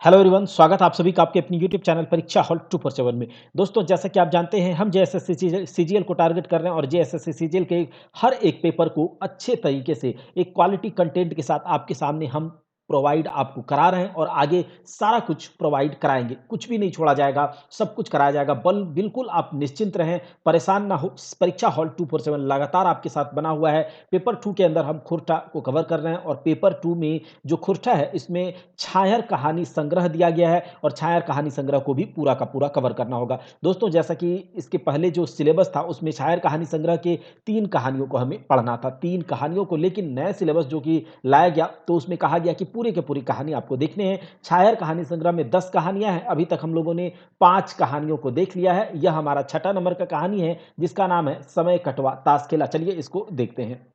Hello everyone, स्वागत है आप सभी का आपके अपनी यूट्यूब चैनल परीक्षा हॉल 247 में। दोस्तों, जैसा कि आप जानते हैं, हम जेएसएससी सीजीएल को टारगेट कर रहे हैं और जेएसएससी सीजीएल के हर एक पेपर को अच्छे तरीके से एक क्वालिटी कंटेंट के साथ आपके सामने हम प्रोवाइड आपको करा रहे हैं और आगे सारा कुछ प्रोवाइड कराएंगे। कुछ भी नहीं छोड़ा जाएगा, सब कुछ कराया जाएगा। बिल्कुल आप निश्चिंत रहें, परेशान ना हो। परीक्षा हॉल 247 लगातार आपके साथ बना हुआ है। पेपर 2 के अंदर हम खुरटा को कवर कर रहे हैं और पेपर 2 में जो खुरटा है, इसमें छायर कहानी संग्रह दिया गया है और छायर कहानी संग्रह को भी पूरा का पूरा कवर करना होगा। दोस्तों, जैसा कि इसके पहले जो सिलेबस था उसमें छायर कहानी संग्रह के 3 कहानियों को हमें पढ़ना था, 3 कहानियों को, लेकिन नए सिलेबस जो कि लाया गया तो उसमें कहा गया कि पूरी की पूरी कहानी आपको देखने हैं। छायर कहानी संग्रह में 10 कहानियाँ हैं, अभी तक हम लोगों ने 5 कहानियों को देख लिया है। यह हमारा छठा नंबर का कहानी है जिसका नाम है समय कटवा ताश खेला। चलिए इसको देखते हैं।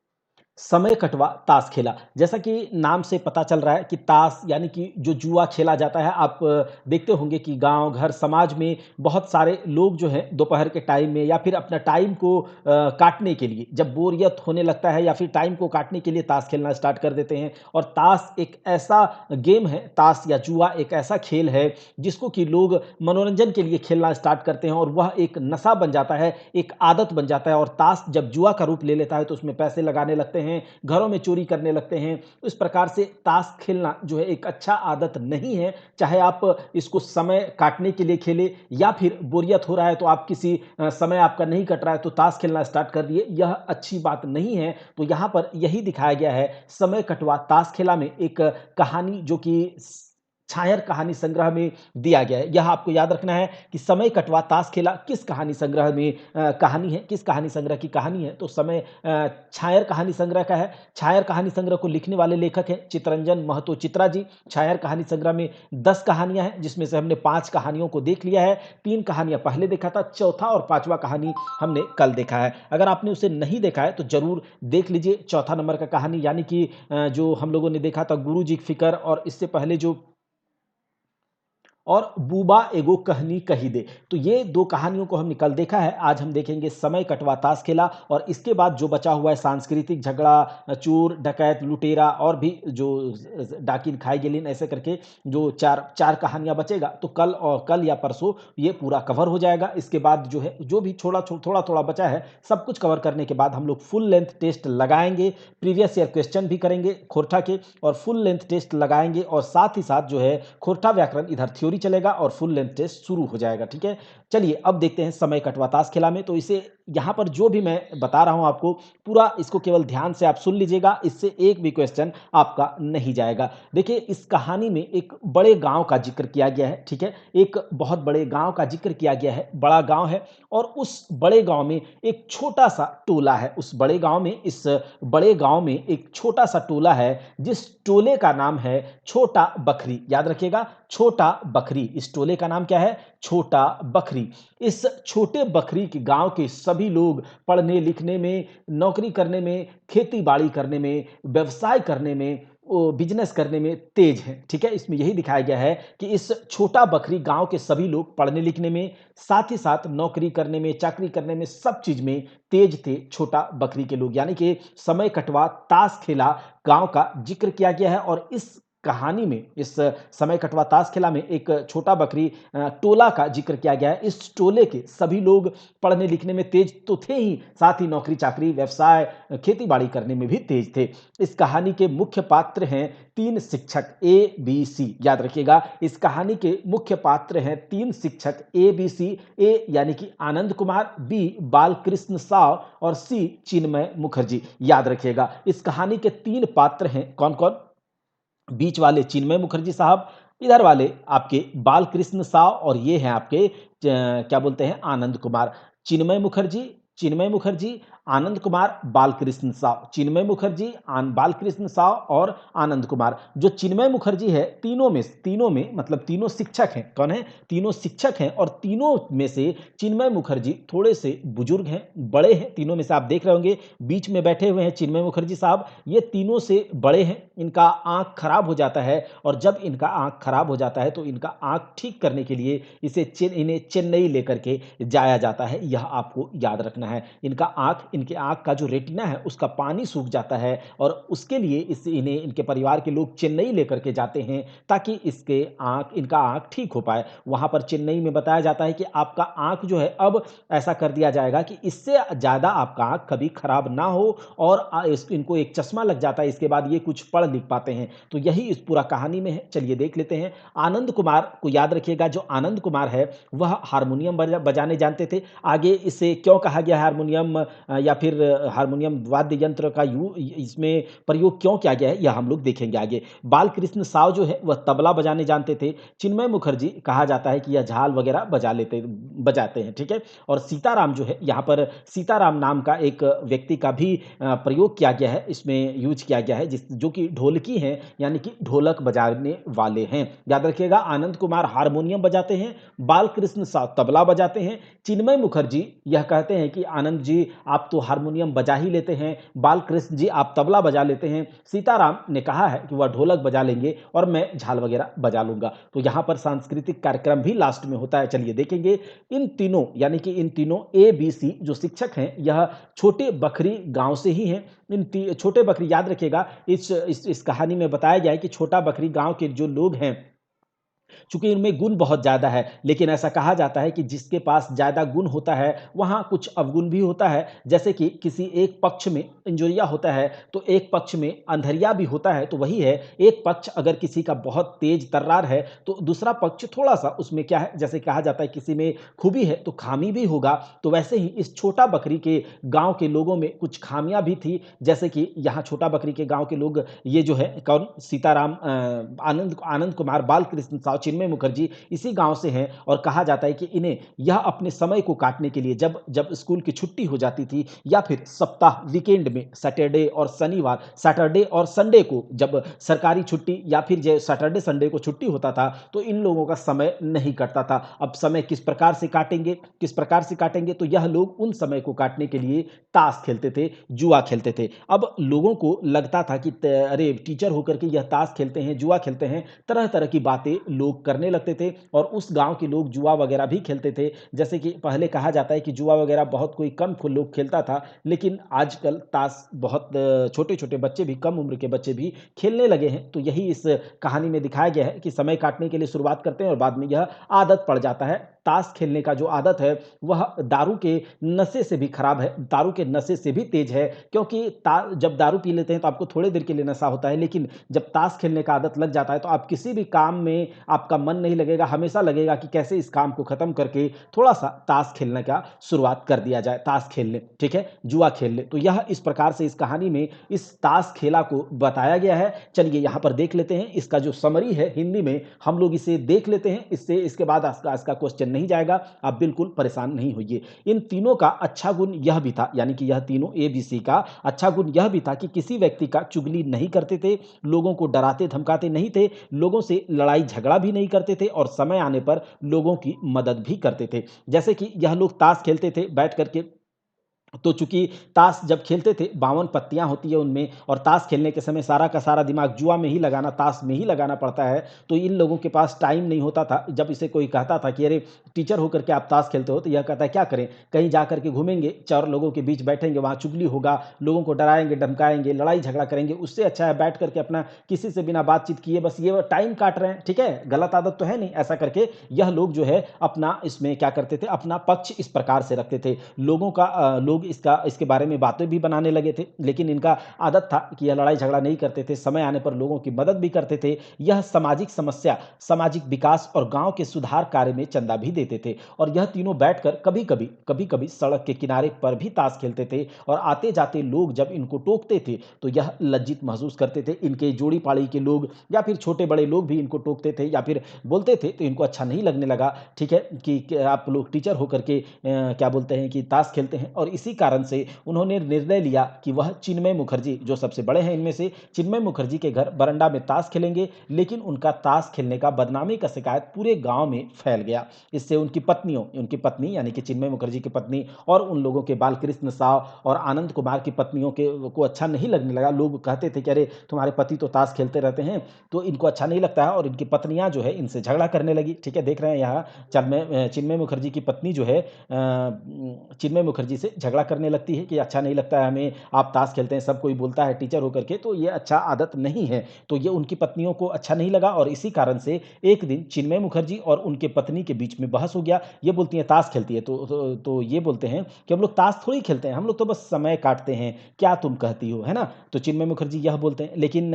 समय कटवा ताश खेला। जैसा कि नाम से पता चल रहा है कि ताश यानी कि जो जुआ खेला जाता है। आप देखते होंगे कि गाँव, घर, समाज में बहुत सारे लोग जो हैं दोपहर के टाइम में या फिर अपना टाइम को काटने के लिए, जब बोरियत होने लगता है या फिर टाइम को काटने के लिए ताश खेलना स्टार्ट कर देते हैं। और ताश एक ऐसा गेम है, ताश या जुआ एक ऐसा खेल है जिसको कि लोग मनोरंजन के लिए खेलना स्टार्ट करते हैं और वह एक नशा बन जाता है, एक आदत बन जाता है। और ताश जब जुआ का रूप ले लेता है तो उसमें पैसे लगाने लगते हैं, घरों में चोरी करने लगते हैं। इस प्रकार से ताश खेलना जो है एक अच्छा आदत नहीं है। चाहे आप इसको समय काटने के लिए खेलें या फिर बोरियत हो रहा है तो आप किसी समय आपका नहीं कट रहा है तो ताश खेलना स्टार्ट कर दिए, यह अच्छी बात नहीं है। तो यहाँ पर यही दिखाया गया है, समय कटवा ताश खेला में एक कहानी जो कि छायर कहानी संग्रह में दिया गया है। यह आपको याद रखना है कि समय कटवा ताश खेला किस कहानी संग्रह में कहानी है, किस कहानी संग्रह की कहानी है। तो समय छायर कहानी संग्रह का है। छायर कहानी संग्रह को लिखने वाले लेखक हैं चितरंजन महतो चित्रा जी। छायर कहानी संग्रह में 10 कहानियां हैं जिसमें से हमने 5 कहानियों को देख लिया है। 3 कहानियां पहले देखा था, चौथा और पांचवा कहानी हमने कल देखा है। अगर आपने उसे नहीं देखा है तो जरूर देख लीजिए। चौथा नंबर का कहानी यानी कि जो हम लोगों ने देखा था गुरु जी की फिक्र, और इससे पहले जो और बूबा एगो कहनी कही दे। तो ये 2 कहानियों को हमने कल देखा है। आज हम देखेंगे समय कटवा ताश खेला और इसके बाद जो बचा हुआ है सांस्कृतिक झगड़ा, चोर, डकैत, लुटेरा और भी जो डाकिन खाई गेलिन, ऐसे करके जो 4 कहानियाँ बचेगा तो कल या परसों ये पूरा कवर हो जाएगा। इसके बाद जो है, जो भी थोड़ा-थोड़ा बचा है, सब कुछ कवर करने के बाद हम लोग फुल लेंथ टेस्ट लगाएँगे। प्रीवियस ईयर क्वेश्चन भी करेंगे खोरठा के और फुल लेंथ टेस्ट लगाएँगे और साथ ही साथ जो है खोरठा व्याकरण इधर थ्योरी चलेगा और फुल लेंथ टेस्ट शुरू हो जाएगा। ठीक है, चलिए अब देखते हैं समय कटवा ताश खेला में। तो इसे यहाँ पर जो भी मैं बता रहा हूँ आपको, पूरा इसको केवल ध्यान से आप सुन लीजिएगा, इससे एक भी क्वेश्चन आपका नहीं जाएगा। देखिए, इस कहानी में एक बड़े गांव का जिक्र किया गया है। ठीक है, एक बहुत बड़े गांव का जिक्र किया गया है। बड़ा गांव है और उस बड़े गांव में एक छोटा सा टोला है। उस बड़े गांव में, इस बड़े गांव में एक छोटा सा टोला है जिस टोले का नाम है छोटा बखरी। याद रखिएगा, छोटा बखरी। इस टोले का नाम क्या है? छोटा बखरी। इस छोटे बखरी के गांव के सभी लोग पढ़ने लिखने में, नौकरी करने में, खेती बाड़ी करने में, व्यवसाय करने में, बिजनेस करने में तेज हैं। ठीक है, इसमें यही दिखाया गया है कि इस छोटा बखरी गांव के सभी लोग पढ़ने लिखने में, साथ ही साथ नौकरी करने में, चाकरी करने में, सब चीज में तेज थे छोटा बखरी के लोग। यानी कि समय कटवा ताश खेला गांव का जिक्र किया गया है और इस कहानी में, इस समय कटवा ताश खेला में एक छोटा बकरी टोला का जिक्र किया गया है। इस टोले के सभी लोग पढ़ने लिखने में तेज तो थे ही, साथ ही नौकरी चाकरी, व्यवसाय, खेती बाड़ी करने में भी तेज थे। इस कहानी के मुख्य पात्र हैं 3 शिक्षक, ए बी सी। याद रखिएगा, इस कहानी के मुख्य पात्र हैं 3 शिक्षक, ए बी सी। ए यानी कि आनंद कुमार, बी बालकृष्ण साव और सी चिन्मय मुखर्जी। याद रखिएगा, इस कहानी के 3 पात्र हैं। कौन कौन? बीच वाले चिन्मय मुखर्जी साहब, इधर वाले आपके बालकृष्ण साव और ये हैं आपके क्या बोलते हैं, आनंद कुमार। चिन्मय मुखर्जी, चिन्मय मुखर्जी, आनंद कुमार, बालकृष्ण साव। चिन्मय मुखर्जी, बालकृष्ण साव और आनंद कुमार। जो चिन्मय मुखर्जी है, तीनों में मतलब तीनों शिक्षक हैं। कौन है? तीनों शिक्षक हैं और तीनों में से चिन्मय मुखर्जी थोड़े से बुजुर्ग हैं, बड़े हैं। तीनों में से आप देख रहे होंगे बीच में बैठे हुए हैं चिन्मय मुखर्जी साहब, ये तीनों से बड़े हैं। इनका आंख खराब हो जाता है और जब इनका आंख खराब हो जाता है तो इनका आंख ठीक करने के लिए इन्हें चेन्नई लेकर के जाया जाता है। यह आपको याद रखना है। इनका आंख इनके आँख का जो रेटिना है उसका पानी सूख जाता है और उसके लिए इन्हें इनके परिवार के लोग चेन्नई लेकर के जाते हैं ताकि इनका आँख ठीक हो पाए। वहाँ पर चेन्नई में बताया जाता है कि आपका आँख जो है अब ऐसा कर दिया जाएगा कि इससे ज़्यादा आपका आँख कभी खराब ना हो और इनको एक चश्मा लग जाता है, इसके बाद ये कुछ पढ़ लिख पाते हैं। तो यही इस पूरा कहानी में है। चलिए देख लेते हैं। आनंद कुमार को याद रखिएगा, जो आनंद कुमार है वह हारमोनियम बजाने जानते थे। आगे इसे क्यों कहा गया हारमोनियम या फिर हारमोनियम वाद्य यंत्र का इसमें प्रयोग क्यों किया गया है, यह हम लोग देखेंगे आगे। बालकृष्ण साव जो है वह तबला बजाने जानते थे। चिन्मय मुखर्जी कहा जाता है कि यह झाल वगैरह बजाते हैं, ठीक है। और सीताराम जो है, यहाँ पर सीताराम नाम का एक व्यक्ति का भी प्रयोग किया गया है, इसमें यूज किया गया है, जो कि ढोलकी हैं, यानी कि ढोलक बजाने वाले हैं। याद रखिएगा, आनंद कुमार हारमोनियम बजाते हैं, बालकृष्ण साव तबला बजाते हैं। चिन्मय मुखर्जी यह कहते हैं कि आनंद जी आप तो हारमोनियम बजा ही लेते हैं, बालकृष्ण जी आप तबला बजा लेते हैं, सीताराम ने कहा है कि वह ढोलक बजा लेंगे और मैं झाल वगैरह बजा लूंगा। तो यहाँ पर सांस्कृतिक कार्यक्रम भी लास्ट में होता है। चलिए देखेंगे। इन तीनों यानी कि इन तीनों ABC जो शिक्षक हैं, यह छोटे बखरी गांव से ही हैं। छोटे बखरी याद रखिएगा, इस कहानी में बताया गया है कि छोटा बखरी गांव के जो लोग हैं, चूंकि इनमें गुण बहुत ज़्यादा है, लेकिन ऐसा कहा जाता है कि जिसके पास ज़्यादा गुण होता है वहाँ कुछ अवगुण भी होता है। जैसे कि किसी एक पक्ष में इंजोरिया होता है तो एक पक्ष में अंधरिया भी होता है। तो वही है, एक पक्ष अगर किसी का बहुत तेज तर्रार है तो दूसरा पक्ष थोड़ा सा उसमें क्या है, जैसे कहा जाता है किसी में खूबी है तो खामी भी होगा। तो वैसे ही इस छोटा बकरी के गांव के लोगों में कुछ खामियां भी थी। जैसे कि यहाँ छोटा बकरी के गांव के लोग, ये जो है कौन, सीताराम, आनंद आनंद कुमार, बालकृष्ण साव, चिन्मय मुखर्जी इसी गांव से हैं। और कहा जाता है कि इन्हें यह अपने समय को काटने के लिए, जब जब स्कूल की छुट्टी हो जाती थी या फिर सप्ताह वीकेंड में सैटरडे और संडे को जब सरकारी छुट्टी या फिर जो सैटरडे संडे को छुट्टी होता था तो इन लोगों का समय नहीं कटता था। अब समय किस प्रकार से काटेंगे तो यह लोग उन समय को काटने के लिए ताश खेलते थे, जुआ खेलते थे। अब लोगों को लगता था कि अरे टीचर होकर के यह ताश खेलते हैं, जुआ खेलते हैं, तरह तरह की बातें लोग करने लगते थे और उस गांव के लोग जुआ वगैरह भी खेलते थे। जैसे कि पहले कहा जाता है कि जुआ वगैरह बहुत कोई कम लोग खेलता था, लेकिन आजकल ताश बहुत छोटे छोटे बच्चे भी, कम उम्र के बच्चे भी खेलने लगे हैं। तो यही इस कहानी में दिखाया गया है कि समय काटने के लिए शुरुआत करते हैं और बाद में यह आदत पड़ जाता है। ताश खेलने का जो आदत है वह दारू के नशे से भी खराब है, दारू के नशे से भी तेज है। क्योंकि जब दारू पी लेते हैं तो आपको थोड़ी देर के लिए नशा होता है, लेकिन जब ताश खेलने का आदत लग जाता है तो आप किसी भी काम में आपका मन नहीं लगेगा, हमेशा लगेगा कि कैसे इस काम को खत्म करके थोड़ा सा ताश खेलने का शुरुआत कर दिया जाए, ताश खेल ले, ठीक है, जुआ खेल ले। तो यह इस प्रकार से इस कहानी में इस ताश खेला को बताया गया है। चलिए यहाँ पर देख लेते हैं, इसका जो समरी है हिंदी में हम लोग इसे देख लेते हैं, इसके बाद इसका क्वेश्चन नहीं जाएगा, आप बिल्कुल परेशान नहीं होइए। इन तीनों का अच्छा गुण यह भी था, यानी कि यह तीनों ABC का अच्छा गुण यह भी था कि किसी व्यक्ति का चुगली नहीं करते थे, लोगों को डराते धमकाते नहीं थे, लोगों से लड़ाई झगड़ा भी नहीं करते थे और समय आने पर लोगों की मदद भी करते थे। जैसे कि यह लोग ताश खेलते थे बैठ करके, तो चूंकि ताश जब खेलते थे 52 पत्तियां होती है उनमें, और ताश खेलने के समय सारा का सारा दिमाग जुआ में ही लगाना, ताश में ही लगाना पड़ता है। तो इन लोगों के पास टाइम नहीं होता था। जब इसे कोई कहता था कि अरे टीचर होकर के आप ताश खेलते हो, तो यह कहता है क्या करें, कहीं जा करके घूमेंगे, चार लोगों के बीच बैठेंगे, वहां चुगली होगा, लोगों को डराएंगे धमकाएंगे, लड़ाई झगड़ा करेंगे, उससे अच्छा है बैठ करके अपना किसी से बिना बातचीत किए बस ये टाइम काट रहे हैं, ठीक है, गलत आदत तो है नहीं। ऐसा करके यह लोग जो है अपना इसमें क्या करते थे, अपना पक्ष इस प्रकार से रखते थे। लोग इसके बारे में बातें भी बनाने लगे थे, लेकिन इनका आदत था कि यह लड़ाई झगड़ा नहीं करते थे, समय आने पर लोगों की मदद भी करते थे। यह सामाजिक समस्या, सामाजिक विकास और गांव के सुधार कार्य में चंदा भी देते थे। और यह तीनों बैठकर कभी कभी सड़क के किनारे पर भी ताश खेलते थे और आते जाते लोग जब इनको टोकते थे तो यह लज्जित महसूस करते थे। इनके जोड़ी पाड़ी के लोग या फिर छोटे बड़े लोग भी इनको टोकते थे या फिर बोलते थे, तो इनको अच्छा नहीं लगने लगा, ठीक है, कि आप लोग टीचर होकर के क्या बोलते हैं कि ताश खेलते हैं। और इसी कारण से उन्होंने निर्णय लिया कि वह चिन्मय मुखर्जी, जो सबसे बड़े हैं इनमें से, चिन्मय मुखर्जी के घर बरंडा में ताश खेलेंगे। लेकिन उनका ताश खेलने का बदनामी का शिकायत पूरे गांव में फैल गया। इससे उनकी पत्नी यानी कि चिन्मय मुखर्जी की पत्नी और उन लोगों के, बालकृष्ण साव और आनंद कुमार की पत्नियों के को अच्छा नहीं लगने लगा। लोग कहते थे कि अरे तुम्हारे पति तो ताश खेलते रहते हैं, तो इनको अच्छा नहीं लगता है और इनकी पत्नियां जो है इनसे झगड़ा करने लगी, ठीक है। देख रहे हैं यहाँ चिन्मय मुखर्जी की पत्नी जो है चिन्मय मुखर्जी से झगड़ा करने लगती है कि अच्छा नहीं लगता है हमें, आप ताश खेलते हैं, सब कोई बोलता है टीचर होकर के, तो ये अच्छा आदत नहीं है। तो ये उनकी पत्नियों को अच्छा नहीं लगा और इसी कारण से एक दिन चिन्मय मुखर्जी और उनके पत्नी के बीच में बहस हो गया। ये बोलती हैं ताश खेलती है, तो ये बोलते हैं कि हम लोग ताश थोड़ी खेलते हैं, हम लोग तो बस समय काटते हैं, क्या तुम कहती हो, है ना? तो चिन्मय मुखर्जी यह बोलते हैं, लेकिन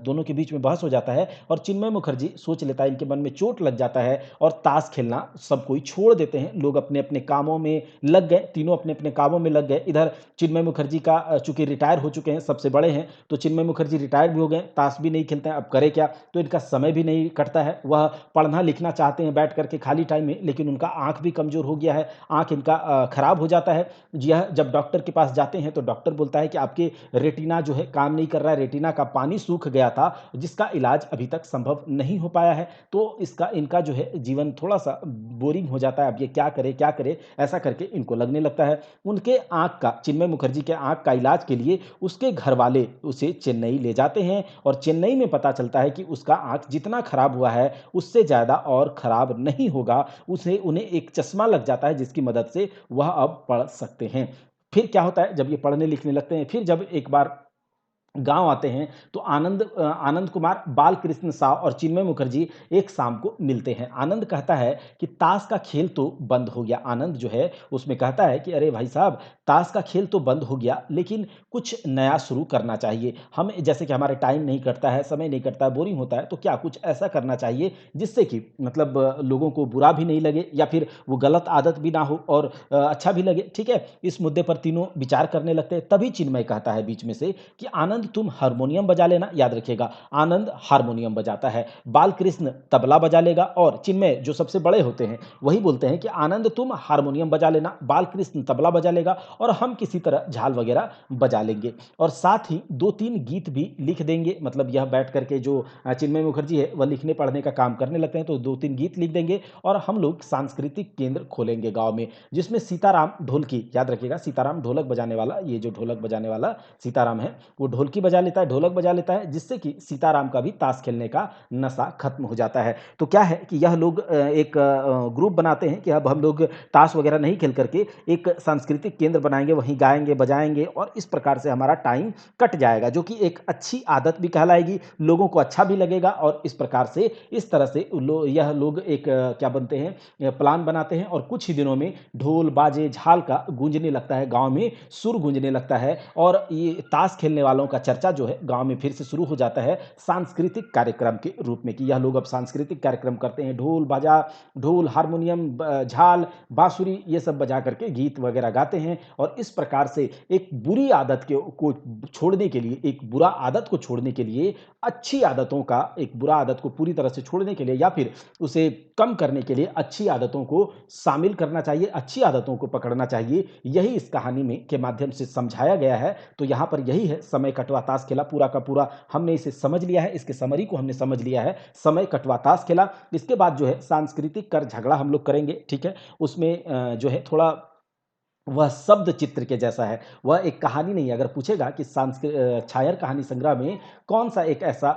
दोनों के बीच में बहस हो जाता है और चिन्मय मुखर्जी सोच लेता है, इनके मन में चोट लग जाता है और ताश खेलना सब कोई छोड़ देते हैं। लोग अपने-अपने कामों में लग गए, तीनों अपने-अपने कामों में लग गए। इधर चिन्मय मुखर्जी का चूँकि रिटायर हो चुके हैं, सबसे बड़े हैं, तो चिन्मय मुखर्जी रिटायर भी हो गए, ताश भी नहीं खेलते हैं, अब करें क्या? तो इनका समय भी नहीं कटता है। वह पढ़ना-लिखना चाहते हैं बैठ कर के खाली टाइम में, लेकिन उनका आँख भी कमज़ोर हो गया है, आँख इनका खराब हो जाता है। यह जब डॉक्टर के पास जाते हैं, तो डॉक्टर बोलता है कि आपके रेटिना जो है काम नहीं कर रहा है, रेटिना का पानी सूख गया था, जिसका इलाज अभी तक संभव नहीं हो पाया है। तो इसका इनका जो है जीवन थोड़ा-सा बोरिंग हो जाता है, अब ये क्या करें? ऐसा करके इनको लगने लगता है। उनके आँख का, चिन्मय मुखर्जी के आँख का इलाज के लिए उसके घरवाले उसे चेन्नई ले जाते हैं और चेन्नई में पता चलता है कि उसका आँख जितना खराब हुआ है, उससे ज़्यादा और खराब नहीं होगा। उसे उन्हें एक चश्मा लग जाता है जिसकी मदद से वह अब पढ़ सकते हैं। फिर क्या होता है जब ये पढ़ने-लिखने लगते हैं, फिर जब एक बार गाँव आते हैं, तो आनंद कुमार, बालकृष्ण साव और चिन्मय मुखर्जी एक शाम को मिलते हैं। आनंद कहता है कि ताश का खेल तो बंद हो गया। आनंद जो है उसमें कहता है कि अरे भाई साहब, ताश का खेल तो बंद हो गया, लेकिन कुछ नया शुरू करना चाहिए। हमें जैसे कि हमारे टाइम नहीं कटता है, समय नहीं कटता है, बोरिंग होता है, तो क्या कुछ ऐसा करना चाहिए जिससे कि मतलब लोगों को बुरा भी नहीं लगे या फिर वो गलत आदत भी ना हो और अच्छा भी लगे, ठीक है? इस मुद्दे पर तीनों विचार करने लगते हैं। तभी चिन्मय कहता है बीच में से कि आनंद तुम हारमोनियम बजा लेना। याद रखिएगा, आनंद हारमोनियम बजाता है, बालकृष्ण तबला बजा लेगा और चिन्मय जो सबसे बड़े होते हैं वही बोलते हैं कि आनंद तुम हारमोनियम बजा लेना, बालकृष्ण तबला बजा लेगा और हम किसी तरह झाल वगैरह बजा लेंगे और साथ ही 2-3 गीत भी लिख देंगे। मतलब यह बैठ करके जो चिन्मय मुखर्जी है वह लिखने पढ़ने का काम करने लगते हैं, तो 2-3 गीत लिख देंगे और हम लोग सांस्कृतिक केंद्र खोलेंगे गाँव में, जिसमें सीताराम ढोलकी, याद रखिएगा सीताराम ढोलक बजाने वाला, ये जो ढोलक बजाने वाला सीताराम है, वो ढोलकी बजा लेता है, ढोलक बजा लेता है, जिससे कि सीताराम का भी ताश खेलने का नशा खत्म हो जाता है। तो क्या है कि यह लोग एक ग्रुप बनाते हैं कि अब हम लोग ताश वगैरह नहीं खेल करके एक सांस्कृतिक केंद्र बनाएँगे, वहीं गाएँगे, बजाएँगे और इस प्रकार से हमारा टाइम कट जाएगा, जो कि एक अच्छी आदत भी कहलाएगी, लोगों को अच्छा भी लगेगा और इस प्रकार से, इस तरह से यह लोग एक क्या बनते हैं, प्लान बनाते हैं और कुछ ही दिनों में ढोल, बाजे, झाल का गूंजने लगता है गाँव में, सुर गूंजने लगता है और ये ताश खेलने वालों का चर्चा जो है गाँव में फिर से शुरू हो जाता है सांस्कृतिक कार्यक्रम के रूप में कि यह लोग अब सांस्कृतिक कार्यक्रम करते हैं। ढोल, हारमोनियम, झाल, बाँसुरी ये सब बजा करके गीत वगैरह गाते हैं और इस प्रकार से एक बुरी आदत को छोड़ने के लिए, एक बुरा आदत को छोड़ने के लिए, अच्छी आदतों का, एक बुरा आदत को पूरी तरह से छोड़ने के लिए या फिर उसे कम करने के लिए अच्छी आदतों को शामिल करना चाहिए, अच्छी आदतों को पकड़ना चाहिए। यही इस कहानी में के माध्यम से समझाया गया है। तो यहाँ पर यही है, समय कटवा ताश खेला, पूरा का पूरा हमने इसे समझ लिया है, इसके समरी को हमने समझ लिया है, समय कटवा ताश खेला। इसके बाद जो है सांस्कृतिक कर झगड़ा हम लोग करेंगे, ठीक है? उसमें जो है थोड़ा वह शब्द चित्र के जैसा है, वह एक कहानी नहीं है। अगर पूछेगा कि छायर कहानी संग्रह में कौन-सा एक ऐसा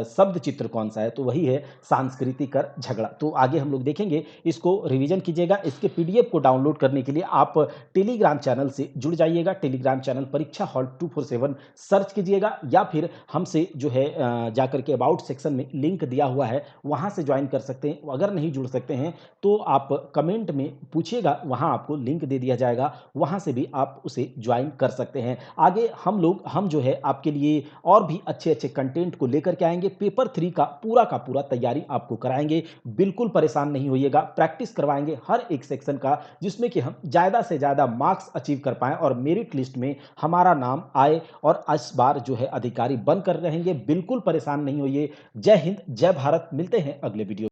शब्द चित्र कौन-सा है, तो वही है सांस्कृतिक और झगड़ा। तो आगे हम लोग देखेंगे, इसको रिवीजन कीजिएगा। इसके पीडीएफ को डाउनलोड करने के लिए आप टेलीग्राम चैनल से जुड़ जाइएगा। टेलीग्राम चैनल परीक्षा हॉल 247 सर्च कीजिएगा या फिर हमसे जो है जाकर के अबाउट सेक्शन में लिंक दिया हुआ है, वहाँ से जॉइन कर सकते हैं। अगर नहीं जुड़ सकते हैं, तो आप कमेंट में पूछिएगा, वहाँ आपको लिंक दे दिया जाएगा, वहाँ से भी आप उसे ज्वाइन कर सकते हैं। आगे हम जो है आपके लिए और भी अच्छे-अच्छे कंटेंट को लेकर के आएँगे। पेपर 3 का पूरा तैयारी आपको कराएँगे। बिल्कुल परेशान नहीं होइएगा, प्रैक्टिस करवाएँगे हर एक सेक्शन का, जिसमें कि हम ज़्यादा से ज़्यादा मार्क्स अचीव कर पाएँ और मेरिट लिस्ट में हमारा नाम आए और इस बार जो है अधिकारी बनकर रहेंगे। बिल्कुल परेशान नहीं होइए। जय हिंद, जय भारत। मिलते हैं अगले वीडियो